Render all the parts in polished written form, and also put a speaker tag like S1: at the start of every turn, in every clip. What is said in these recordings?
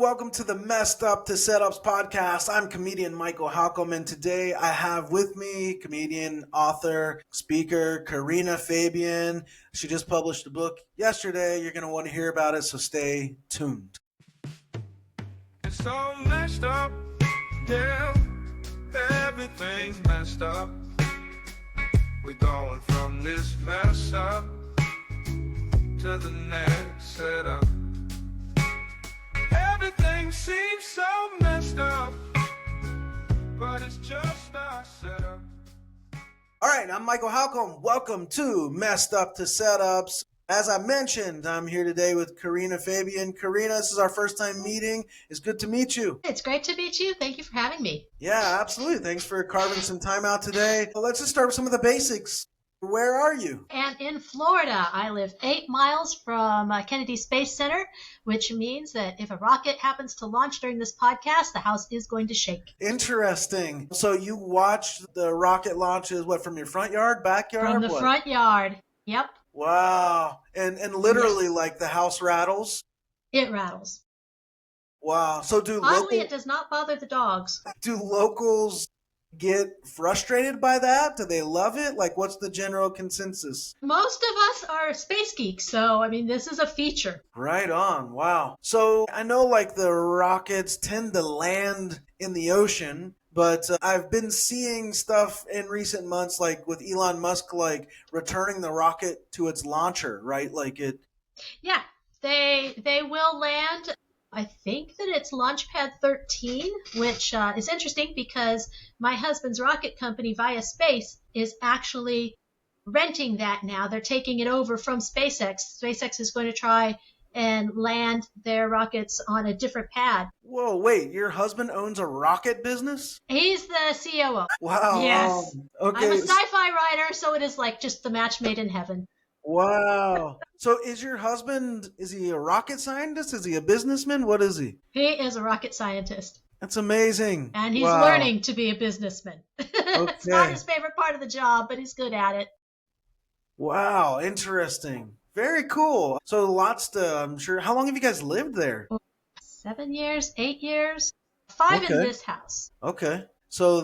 S1: welcome to the Messed Up to Setups podcast. I'm comedian Michael Halcomb, and today I have with me comedian, author, speaker Karina Fabian. She just published a book yesterday. You're going to want to hear about it, so stay tuned.
S2: It's all messed up, yeah, everything's messed up. We're going from this mess up to the next setup. Everything seems so messed up, but it's just our setup.
S1: All right, I'm Michael Halcomb. Welcome to Messed Up to Setups. As I mentioned, I'm here today with Karina Fabian. Karina, this is our first time meeting. It's good to meet you.
S3: It's great to meet you. Thank you for having me.
S1: Yeah, absolutely. Thanks for carving some time out today. Well, let's just start with some of the basics. Where are you?
S3: And in Florida, I live 8 miles from Kennedy Space Center, which means that if a rocket happens to launch during this podcast, the house is going to shake.
S1: Interesting. So you watched the rocket launches, from your front yard, backyard?
S3: From the front yard. Yep.
S1: Wow. And literally,
S3: Yes.
S1: like, the house rattles?
S3: It rattles.
S1: Wow. So
S3: Oddly, it does not bother the dogs.
S1: do locals get frustrated by that? Do they love it? Like, what's the general consensus?
S3: Most of us are space geeks, so, this is a feature.
S1: Right on. Wow. So I know, like, the rockets tend to land in the ocean, but I've been seeing stuff in recent months, like with Elon Musk, like returning the rocket to its launcher, right? Like it.
S3: Yeah, they will land. I think that it's Launchpad 13, which is interesting because my husband's rocket company, Via Space, is actually renting that now. They're taking it over from SpaceX. SpaceX is going to try and land their rockets on a different pad.
S1: Whoa, wait, your husband owns a rocket business?
S3: He's the COO.
S1: Wow.
S3: Yes.
S1: Okay.
S3: I'm a sci-fi writer, so it is like just the match made in heaven.
S1: Wow. So is your husband, is he a rocket scientist? Is he a businessman? What is he?
S3: He is a rocket scientist.
S1: That's amazing.
S3: And he's
S1: Wow.
S3: learning to be a businessman. It's not his favorite part of the job, but he's good at it.
S1: Wow. Interesting. Very cool. So lots to, I'm sure. How long have you guys lived there?
S3: 7 years, 8 years, 5 in
S1: Okay.
S3: this house.
S1: Okay. So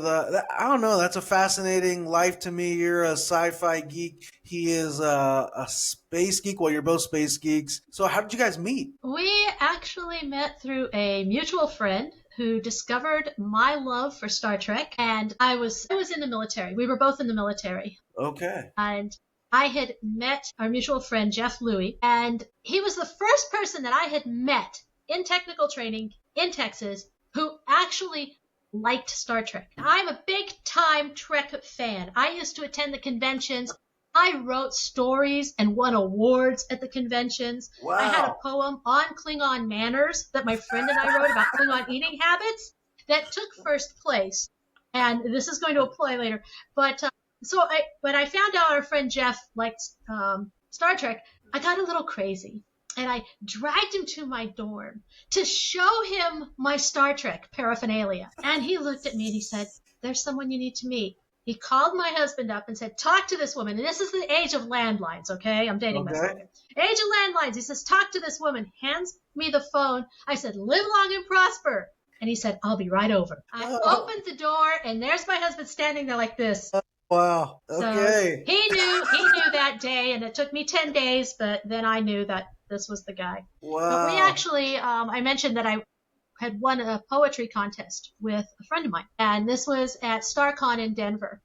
S1: I don't know. That's a fascinating life to me. You're a sci-fi geek. He is a space geek. Well, you're both space geeks. So how did you guys meet?
S3: We actually met through a mutual friend who discovered my love for Star Trek. And I was in the military. We were both in the military.
S1: Okay.
S3: And I had met our mutual friend, Jeff Louie, and he was the first person that I had met in technical training in Texas who actually liked Star Trek. I'm a big time Trek fan. I used to attend the conventions. I wrote stories and won awards at the conventions.
S1: Wow.
S3: I had a poem on Klingon manners that my friend and I wrote about Klingon eating habits that took first place. And this is going to apply later. But when I found out our friend Jeff liked Star Trek, I got a little crazy. And I dragged him to my dorm to show him my Star Trek paraphernalia. And he looked at me and he said, "There's someone you need to meet." He called my husband up and said, "Talk to this woman." And this is the age of landlines, okay? I'm dating myself. Age of landlines. He says, "Talk to this woman." Hands me the phone. I said, "Live long and prosper." And he said, "I'll be right over." I opened the door and there's my husband standing there like this.
S1: Wow. Okay.
S3: So he knew that day, and it took me 10 days, but then I knew that this was the guy.
S1: Wow.
S3: But we actually, I mentioned that I had won a poetry contest with a friend of mine, and this was at StarCon in Denver.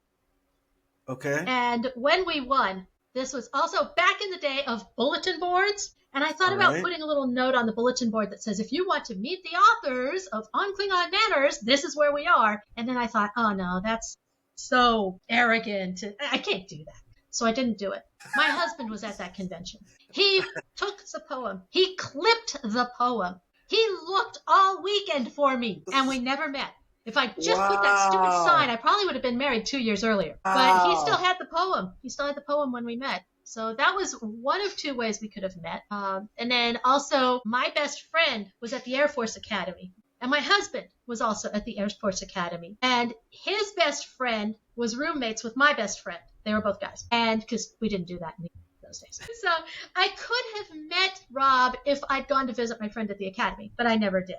S1: Okay.
S3: And when we won, this was also back in the day of bulletin boards, and I thought about putting a little note on the bulletin board that says, "If you want to meet the authors of On Klingon Manners, this is where we are." And then I thought, oh no, that's so arrogant. I can't do that. So I didn't do it. My husband was at that convention. He took the poem. He clipped the poem. He looked all weekend for me, and we never met. If I just put that stupid sign, I probably would have been married 2 years earlier. But he still had the poem. He still had the poem when we met. So that was one of two ways we could have met. And then also, my best friend was at the Air Force Academy. And my husband was also at the Air Force Academy. And his best friend was roommates with my best friend. They were both guys. And because we didn't do that in those days. So I could have met Rob if I'd gone to visit my friend at the academy, but I never did.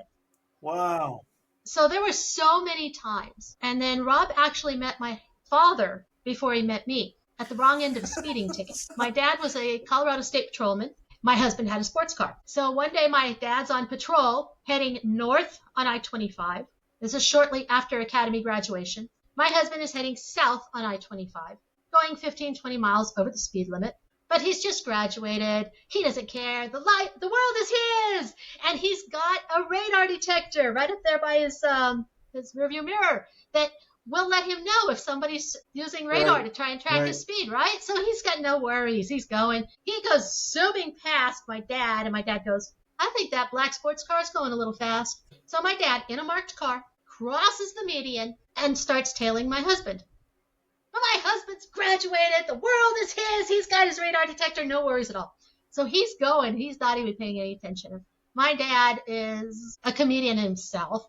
S1: Wow.
S3: So there were so many times. And then Rob actually met my father before he met me at the wrong end of a speeding ticket. My dad was a Colorado State patrolman. My husband had a sports car. So one day my dad's on patrol heading north on I-25. This is shortly after academy graduation. My husband is heading south on I-25, going 15, 20 miles over the speed limit. But he's just graduated. He doesn't care. The world is his. And he's got a radar detector right up there by his rearview mirror that will let him know if somebody's using radar to try and track his speed, right? So he's got no worries. He's going. He goes zooming past my dad, and my dad goes, I think that black sports car is going a little fast. So my dad, in a marked car, crosses the median and starts tailing my husband. Well, my husband's graduated. The world is his. He's got his radar detector. No worries at all. So he's going. He's not even paying any attention. My dad is a comedian himself,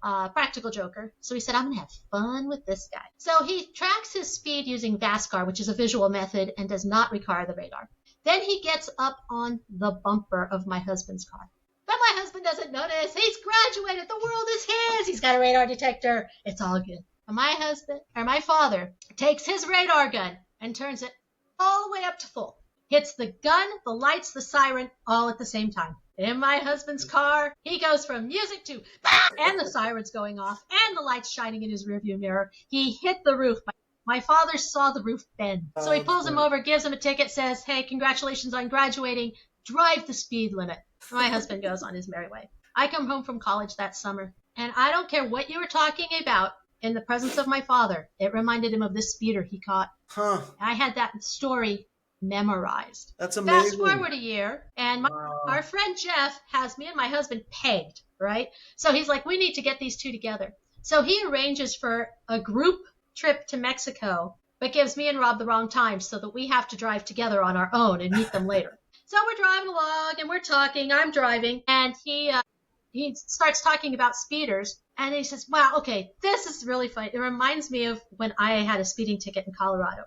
S3: practical joker. So he said, I'm going to have fun with this guy. So he tracks his speed using VASCAR, which is a visual method and does not require the radar. Then he gets up on the bumper of my husband's car. But my husband doesn't notice. He's graduated. The world is his. He's got a radar detector. It's all good. My father takes his radar gun and turns it all the way up to full. Hits the gun, the lights, the siren, all at the same time. In my husband's car, he goes from music to and the siren's going off and the lights shining in his rearview mirror. He hit the roof. My father saw the roof bend. So he pulls him over, gives him a ticket, says, hey, congratulations on graduating. Drive the speed limit. My husband goes on his merry way. I come home from college that summer, and I don't care what you were talking about. In the presence of my father, it reminded him of this speeder he caught. I had that story memorized.
S1: That's amazing.
S3: Fast forward a year, and our friend Jeff has me and my husband pegged, right? So he's like, we need to get these two together. So he arranges for a group trip to Mexico, but gives me and Rob the wrong time so that we have to drive together on our own and meet them later. So we're driving along, and we're talking. I'm driving, and he starts talking about speeders. And he says, wow, okay, this is really funny. It reminds me of when I had a speeding ticket in Colorado.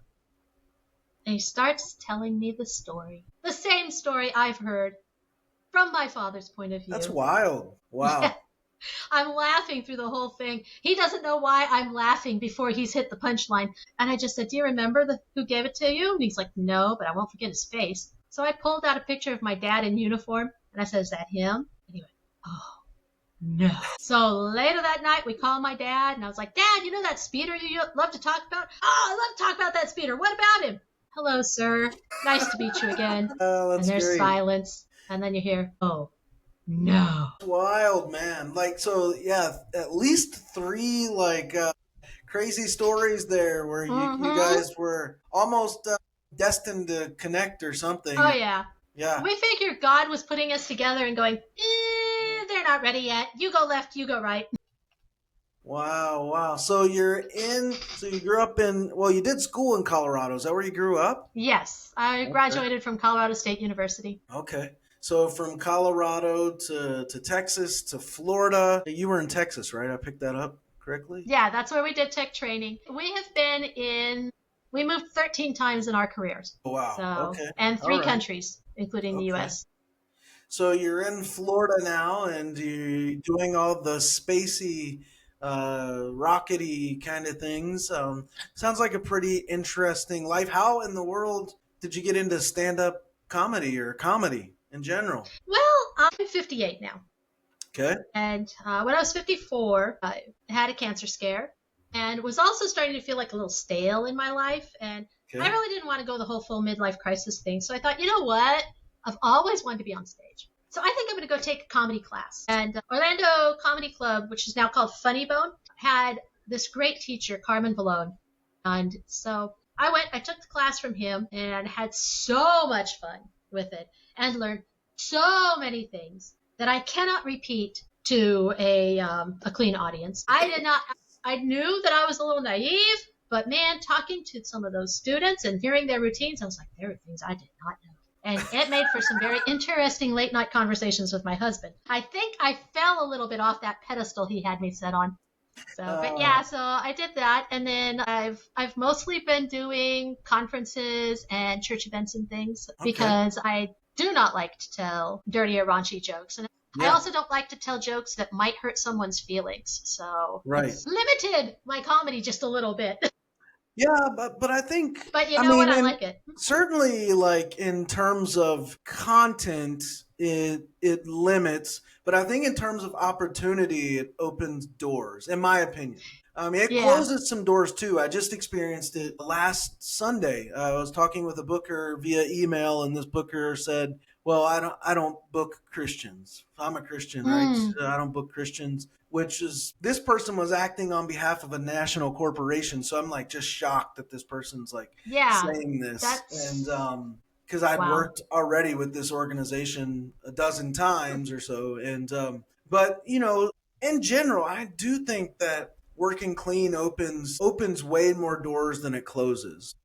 S3: And he starts telling me the story. The same story I've heard from my father's point of view.
S1: That's wild. Wow. Yeah.
S3: I'm laughing through the whole thing. He doesn't know why I'm laughing before he's hit the punchline. And I just said, do you remember who gave it to you? And he's like, no, but I won't forget his face. So I pulled out a picture of my dad in uniform. And I said, is that him? And he went, oh. No. So later that night, we called my dad, and I was like, Dad, you know that speeder you love to talk about? Oh, I love to talk about that speeder. What about him? Hello, sir. Nice to meet you again.
S1: Oh, that's
S3: and there's
S1: great.
S3: Silence, and then you hear, oh, no.
S1: Wild, man. Like, so, yeah, at least 3, crazy stories there where you guys were almost destined to connect or something.
S3: Oh, yeah.
S1: Yeah.
S3: We figured God was putting us together and going, they're not ready yet. You go left, you go right.
S1: Wow. So you grew up you did school in Colorado. Is that where you grew up?
S3: Yes. I graduated from Colorado State University.
S1: Okay. So from Colorado to Texas to Florida. You were in Texas, right? I picked that up correctly?
S3: Yeah, that's where we did tech training. We moved 13 times in our careers.
S1: Wow.
S3: So,
S1: okay.
S3: And 3 countries, including the U.S.
S1: So you're in Florida now, and you're doing all the spacey, rockety kind of things. Sounds like a pretty interesting life. How in the world did you get into stand-up comedy or comedy in general?
S3: Well, I'm 58 now.
S1: Okay.
S3: And when I was 54, I had a cancer scare and was also starting to feel like a little stale in my life. And I really didn't want to go the whole full midlife crisis thing. So I thought, you know what? I've always wanted to be on stage. So I think I'm going to go take a comedy class. And Orlando Comedy Club, which is now called Funny Bone, had this great teacher, Carmen Valone. And so I took the class from him and had so much fun with it and learned so many things that I cannot repeat to a clean audience. I knew that I was a little naive, but man, talking to some of those students and hearing their routines, I was like, there are things I did not know. And it made for some very interesting late night conversations with my husband. I think I fell a little bit off that pedestal he had me set on. So I did that. And then I've mostly been doing conferences and church events and things because I do not like to tell dirty or raunchy jokes. And I
S1: Yeah.
S3: also don't like to tell jokes that might hurt someone's feelings. So
S1: Right.
S3: it's limited my comedy just a little bit.
S1: Yeah, but I think,
S3: But you
S1: I
S3: know what?
S1: mean,
S3: I
S1: and
S3: like it.
S1: certainly like in terms of content, it limits, but I think in terms of opportunity, it opens doors, in my opinion. I mean, it
S3: Yeah.
S1: closes some doors too. I just experienced it last Sunday. I was talking with a booker via email, and this booker said, "Well, I don't book Christians. I'm a Christian, right?
S3: Mm,
S1: I don't book Christians." Which is, this person was acting on behalf of a national corporation, so I'm like just shocked that this person's like
S3: yeah.
S1: saying this, and
S3: That's
S1: because I'd
S3: wow.
S1: worked already with this organization a dozen times or so, and but in general, I do think that working clean opens way more doors than it closes.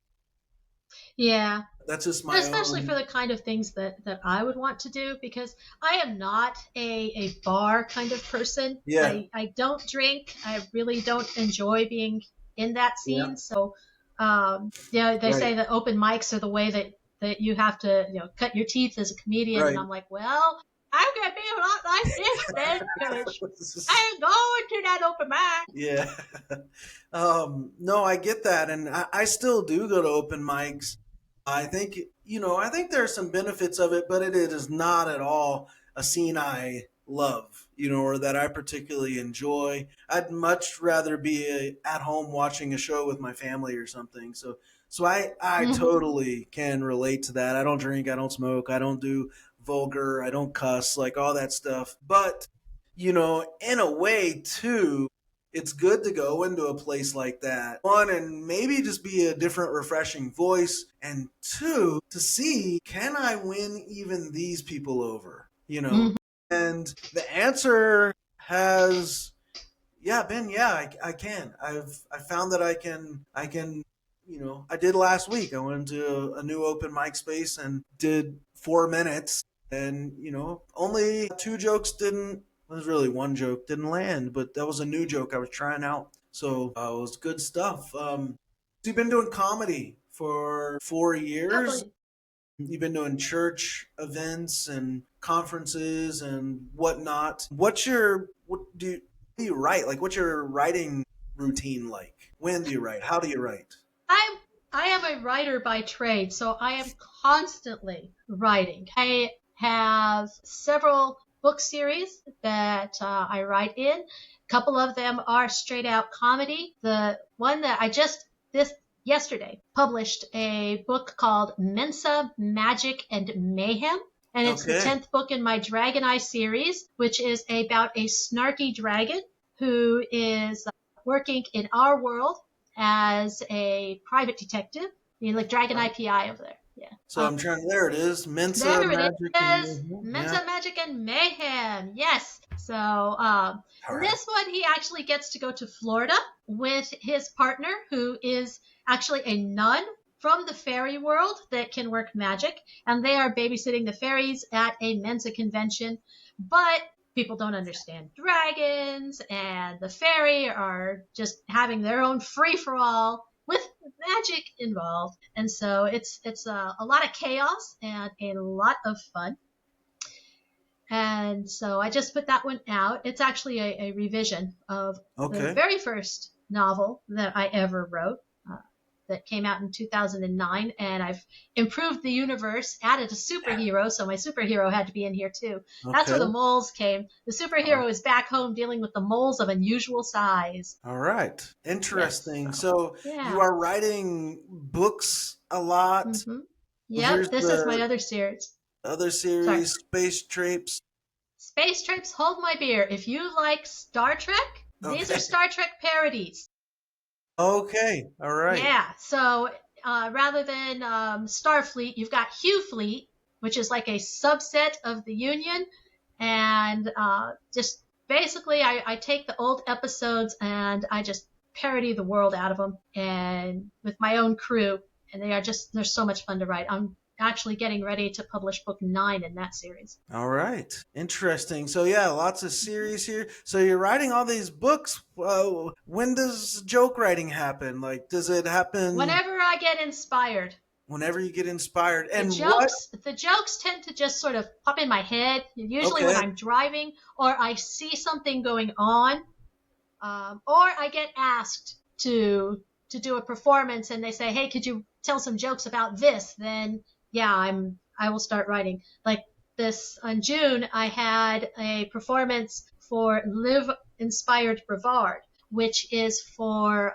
S3: Yeah.
S1: That's just
S3: And
S1: my
S3: especially for
S1: own.
S3: the kind of things that I would want to do, because I am not a bar kind of person.
S1: Yeah,
S3: I don't drink. I really don't enjoy being in that
S1: yeah,
S3: scene. So, they
S1: right,
S3: say that open mics are the way that you have to, cut your teeth as a comedian. And
S1: right.
S3: I'm like, well, I'm going to be a lot like this then, because I ain't going to that open mic.
S1: Yeah. No, I get that. And I still do go to open mics. I think, I think there are some benefits of it, but it is not at all a scene I love, or that I particularly enjoy. I'd much rather be at home watching a show with my family or something. So I
S3: Hmm.
S1: totally can relate to that. I don't drink, I don't smoke, I don't do vulgar, I don't cuss, like all that stuff. But, in a way too, it's good to go into a place like that. One, and maybe just be a different, refreshing voice. And two, to see, can I win even these people over?
S3: Hmm.
S1: And the answer has, yeah, Ben, yeah, I can. I found that I can, I did last week. I went into a new open mic space and did 4 minutes, and only two jokes didn't. Well, there's really one joke didn't land, but that was a new joke I was trying out, so it was good stuff. So you've been doing comedy for 4 years.
S3: Hopefully.
S1: You've been doing church events and conferences and whatnot. What do you write? Like, what's your writing routine like? When do you write? How do you write?
S3: I'm I am a writer by trade, so I am constantly writing. I have several book series that I write in. A couple of them are straight out comedy. The one that I just this yesterday published a book called Mensa Magic and Mayhem. And it's the
S1: Okay.
S3: 10th book in my Dragon Eye series, which is about a snarky dragon who is working in our world as a private detective. Like Dragon IPI over there. Yeah.
S1: So I'm trying. There it is. Mensa
S3: There it
S1: Magic and
S3: is.
S1: Mayhem. Yeah.
S3: Mensa Magic and Mayhem. Yes. So
S1: All right.
S3: this one, he actually gets to go to Florida with his partner, who is actually a nun from the fairy world that can work magic. And they are babysitting the fairies at a Mensa convention. But people don't understand dragons, and the fairy are just having their own free for all with magic involved. And so it's a lot of chaos and a lot of fun. And so I just put that one out. It's actually a revision of the
S1: Okay.
S3: very first novel that I ever wrote, uh, that came out in 2009. And I've improved the universe, added a superhero. So my superhero had to be in here too. That's where
S1: Okay.
S3: the moles came. The superhero is back home dealing with the moles of unusual size.
S1: All right.
S3: Yes.
S1: Interesting.
S3: So,
S1: So you
S3: yeah.
S1: are writing books a lot.
S3: Hmm.
S1: There's
S3: Yep. This is my
S1: the
S3: other series.
S1: other
S3: Sorry.
S1: series, Space Trapes.
S3: Space Trips, hold my beer. If you like Star Trek, these are
S1: Okay.
S3: Star Trek parodies.
S1: Okay. All right.
S3: Yeah. So rather than Starfleet, you've got Hugh Fleet, which is like a subset of the Union. And just basically, I take the old episodes and I just parody the world out of them, and with my own crew. And they're so much fun to write. I'm actually getting ready to publish book 9 in that series.
S1: All right. Interesting. So yeah, lots of series here. So you're writing all these books. When does joke writing happen? Like, does it happen?
S3: Whenever I get inspired.
S1: Whenever you get inspired.
S3: The
S1: And what?
S3: jokes tend to just sort of pop in my head, usually when
S1: Okay.
S3: I'm driving or I see something going on, or I get asked to do a performance and they say, "Hey, could you tell some jokes about this?" Then yeah, I will start writing. Like this in June, I had a performance for Live Inspired Brevard, which is for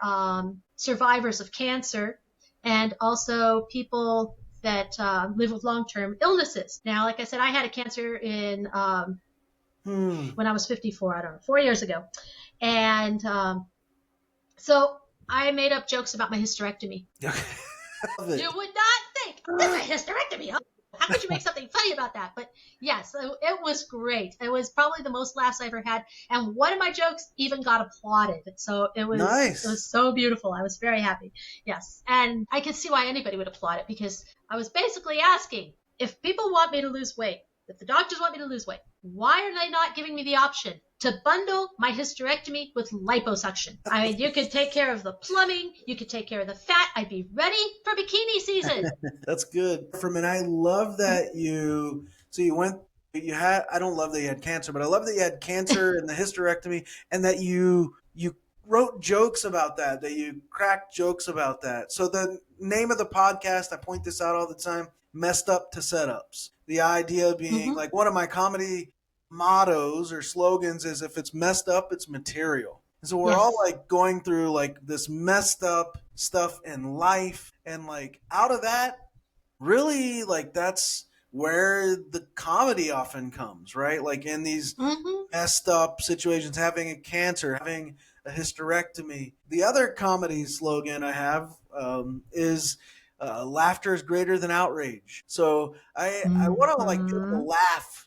S3: survivors of cancer and also people that live with long-term illnesses. Now, like I said, I had a cancer in when I was 54. I don't know, 4 years ago, and so I made up jokes about my hysterectomy. You would not think that's a hysterectomy. Huh? How could you make something funny about that? But yes, it was great. It was probably the most laughs I ever had, and one of my jokes even got applauded. So it was
S1: Nice.
S3: It was so beautiful. I was very happy. Yes, and I can see why anybody would applaud it because I was basically asking if people want me to lose weight, if the doctors want me to lose weight, why are they not giving me the option to bundle my hysterectomy with liposuction? I mean, you could take care of the plumbing, you could take care of the fat. I'd be ready for bikini season.
S1: That's good. And I love that you had, I don't love that you had cancer, but I love that you had cancer and the hysterectomy and that you wrote jokes about that you cracked jokes about that. So the name of the podcast, I point this out all the time, Messed Up to Setups. The idea being like one of my comedy mottos or slogans is if it's messed up, it's material. And so we're all like going through like this messed up stuff in life. And like out of that, really like that's where the comedy often comes, right? Like in these messed up situations, having a cancer, having a hysterectomy. The other comedy slogan I have is laughter is greater than outrage. So I want to like people to laugh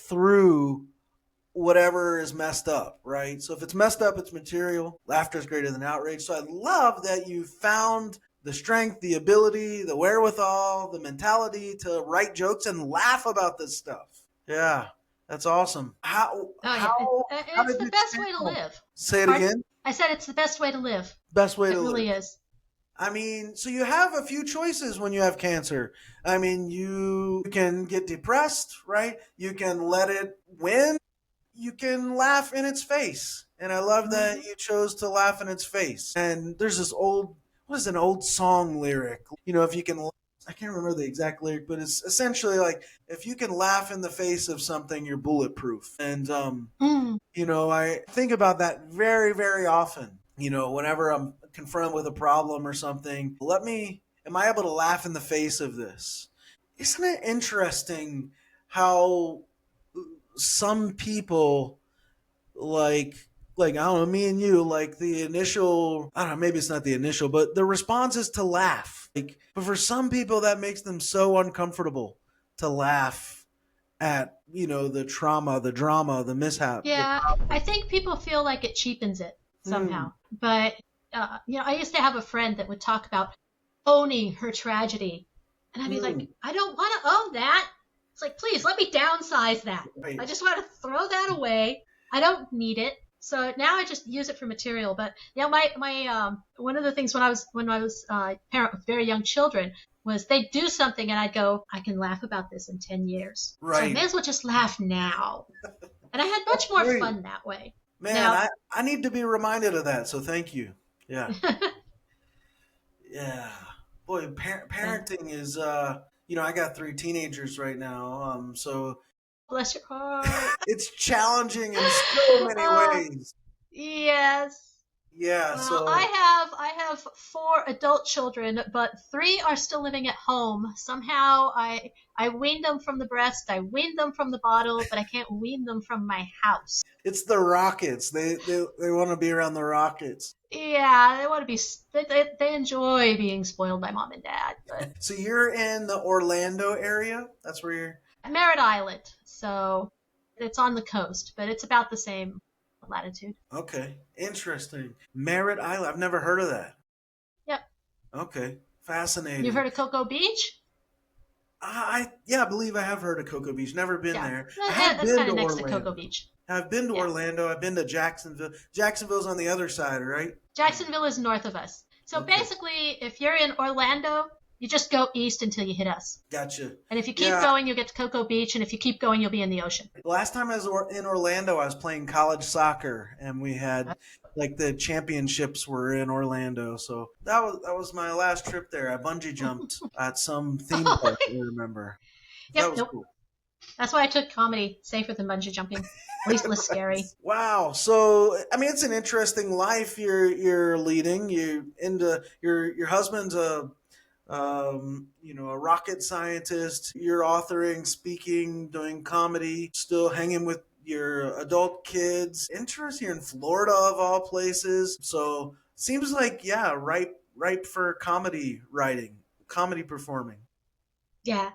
S1: through whatever is messed up, right? So if it's messed up, it's material. Laughter is greater than outrage. So I love that you found the strength, the ability, the wherewithal, the mentality to write jokes and laugh about this stuff. Yeah, that's awesome.
S3: It's the best way to live.
S1: Say it again.
S3: I said it's the best way to live.
S1: Best way to live.
S3: It really is.
S1: I mean, so you have a few choices when you have cancer. I mean, you can get depressed, right? You can let it win. You can laugh in its face. And I love that you chose to laugh in its face. And there's this an old song lyric? You know, if you can, I can't remember the exact lyric, but it's essentially like, if you can laugh in the face of something, you're bulletproof. And, you know, I think about that very, very often. You know, whenever I'm confronted with a problem or something, am I able to laugh in the face of this? Isn't it interesting how some people like I don't know, me and you, like the initial, I don't know, maybe it's not the initial, but the response is to laugh. Like, but for some people that makes them so uncomfortable to laugh at, you know, the trauma, the drama, the mishap.
S3: Yeah, I think people feel like it cheapens it somehow. But, you know, I used to have a friend that would talk about owning her tragedy. And I'd be like, I don't want to own that. It's like, please let me downsize that.
S1: Right.
S3: I just want to throw that away. I don't need it. So now I just use it for material. But yeah, my one of the things when I was a parent with very young children was they'd do something and I'd go, I can laugh about this in 10 years.
S1: Right.
S3: So I may as well just laugh now. And I had much more fun that way.
S1: Man,
S3: now,
S1: I need to be reminded of that. So thank you. Yeah. Yeah. Boy, parenting is, you know, I got 3 teenagers right now. So
S3: bless your heart.
S1: It's challenging in so many ways.
S3: Yes.
S1: Yeah.
S3: Well,
S1: So
S3: I have 4 adult children, but 3 are still living at home. Somehow I weaned them from the breast, I weaned them from the bottle, but I can't wean them from my house.
S1: it's the Rockets. They want to be around the Rockets.
S3: Yeah, they want to be. They enjoy being spoiled by mom and dad. But
S1: So you're in the Orlando area. That's where you're.
S3: Merritt Island, so it's on the coast, but it's about the same latitude.
S1: Okay, interesting. Merritt Island. I've never heard of that.
S3: Yep.
S1: Okay, fascinating.
S3: You've heard of Cocoa Beach?
S1: I believe I have heard of Cocoa Beach. Never been there. I
S3: That's
S1: have been
S3: kind
S1: to
S3: of next
S1: Orlando.
S3: to Cocoa Beach.
S1: I've been to Orlando. I've been to Jacksonville. Jacksonville's on the other side, right?
S3: Jacksonville is north of us. So
S1: Okay.
S3: basically, if you're in Orlando, You just go east until you hit us.
S1: Gotcha.
S3: And if you keep going, you'll get to Cocoa Beach. And if you keep going, you'll be in the ocean.
S1: Last time I was in Orlando, I was playing college soccer, and we had like the championships were in Orlando. So that was my last trip there. I bungee jumped at some theme park, I remember. That was cool.
S3: That's why I took comedy. Safer than bungee jumping. At least less scary.
S1: Wow. So I mean, it's an interesting life you're leading. Your husband's a a rocket scientist. You're authoring, speaking, doing comedy, still hanging with your adult kids. Interesting. You're in Florida of all places. So seems like ripe for comedy writing, comedy performing.
S3: Yeah.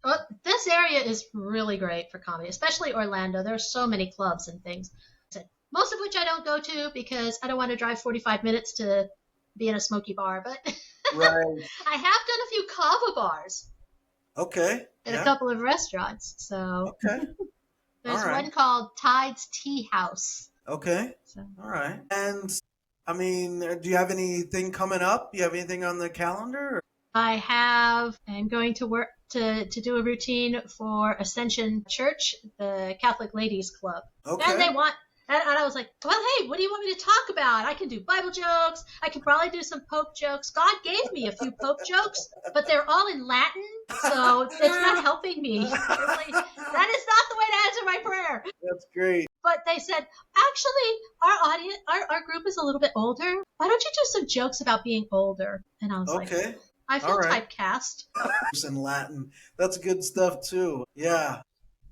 S3: Well, this area is really great for comedy, especially Orlando. There are so many clubs and things, most of which I don't go to because I don't want to drive 45 minutes to be in a smoky bar. But
S1: right.
S3: I have done a few kava bars.
S1: Okay.
S3: And a couple of restaurants. So
S1: okay.
S3: There's one called Tide's Tea House.
S1: Okay. So. All right. And I mean, do you have anything coming up? Do you have anything on the calendar?
S3: I'm going to work to do a routine for Ascension Church, the Catholic Ladies Club. Okay. And I was like, well, hey, what do you want me to talk about? I can do Bible jokes. I can probably do some Pope jokes. God gave me a few Pope jokes, but they're all in Latin, so it's not helping me. That is not the way to answer my prayer.
S1: That's great.
S3: But they said, actually, our group is a little bit older. Why don't you do some jokes about being older? And I was like, I feel typecast.
S1: In Latin. That's good stuff, too. Yeah.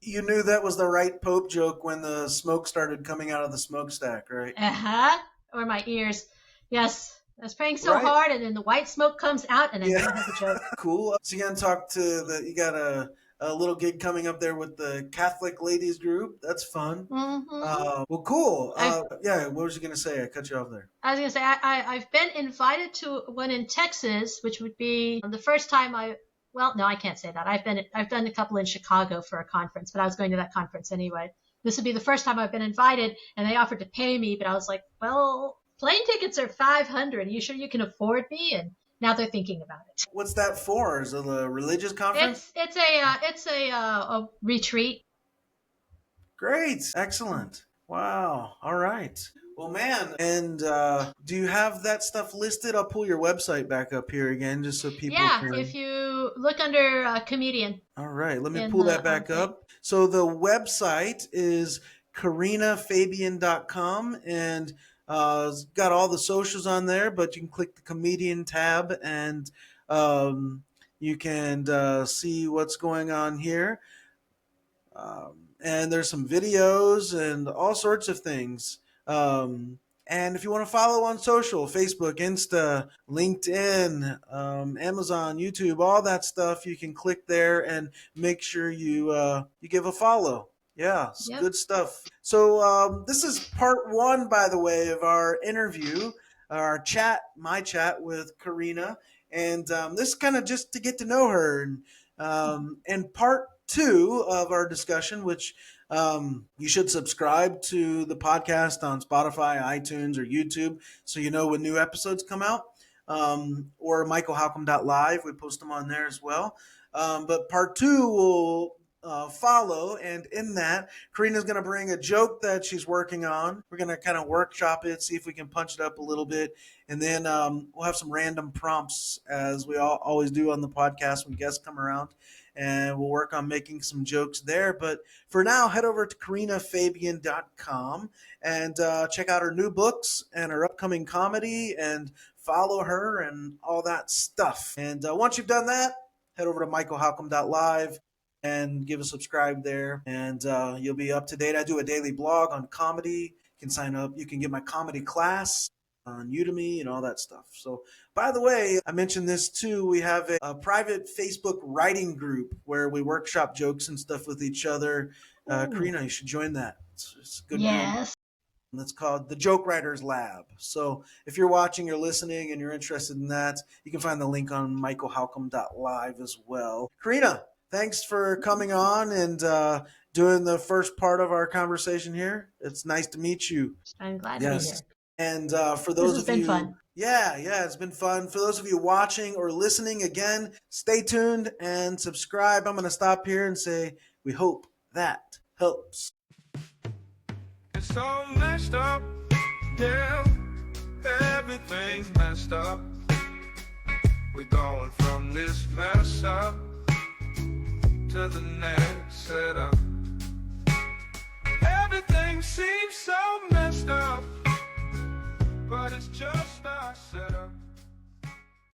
S1: You knew that was the right Pope joke when the smoke started coming out of the smokestack, right?
S3: Uh-huh. Or my ears. Yes. I was praying so hard, and then the white smoke comes out, and I don't have a joke.
S1: Cool. So you're going to talk to you got a little gig coming up there with the Catholic Ladies Group. That's fun.
S3: Mm-hmm.
S1: Well, cool. What was you going to say? I cut you off there.
S3: I was going to say, I've been invited to one in Texas, which would be the first time well, no, I can't say that. I've done a couple in Chicago for a conference, but I was going to that conference anyway. This would be the first time I've been invited, and they offered to pay me, but I was like, well, plane tickets are $500. Are you sure you can afford me? And now they're thinking about it.
S1: What's that for? Is it a religious conference?
S3: It's a retreat.
S1: Great, excellent. Wow. All right. Well, man, and do you have that stuff listed? I'll pull your website back up here again just so people can...
S3: Yeah, if you look under comedian.
S1: All right, let me pull that back up. So the website is karinafabian.com, and it's got all the socials on there, but you can click the comedian tab, and you can see what's going on here. And there's some videos and all sorts of things. And if you want to follow on social, Facebook, Insta, LinkedIn, Amazon, YouTube, all that stuff, you can click there and make sure you give a follow. Yeah, Good stuff. So this is part one, by the way, of our interview, my chat with Karina. And this is kind of just to get to know her. And part two of our discussion, which you should subscribe to the podcast on Spotify, iTunes, or YouTube so you know when new episodes come out, or michaelhalcomb.live. We post them on there as well. But part two will follow, and in that, Karina's going to bring a joke that she's working on. We're going to kind of workshop it, see if we can punch it up a little bit, and then we'll have some random prompts, as we always do on the podcast when guests come around. And we'll work on making some jokes there. But for now, head over to karinafabian.com and check out her new books and her upcoming comedy and follow her and all that stuff. And once you've done that, head over to michaelhalcomb.live and give a subscribe there. And you'll be up to date. I do a daily blog on comedy. You can sign up. You can get my comedy class on Udemy and all that stuff. So, by the way, I mentioned this too. We have a private Facebook writing group where we workshop jokes and stuff with each other. Karina, you should join that. It's a good group. That's called the Joke Writers Lab. So if you're watching or listening and you're interested in that, you can find the link on michaelhalcomb.live as well. Karina, thanks for coming on and doing the first part of our conversation here. It's nice to meet you.
S3: I'm glad to be here.
S1: And for those of you Yeah, it's been fun. For those of you watching or listening, again, stay tuned and subscribe. I'm going to stop here and say we hope that helps.
S2: It's all messed up, yeah. Everything's messed up. We're going from this mess up to the next setup. Everything seems so messed up, but it's just our setup.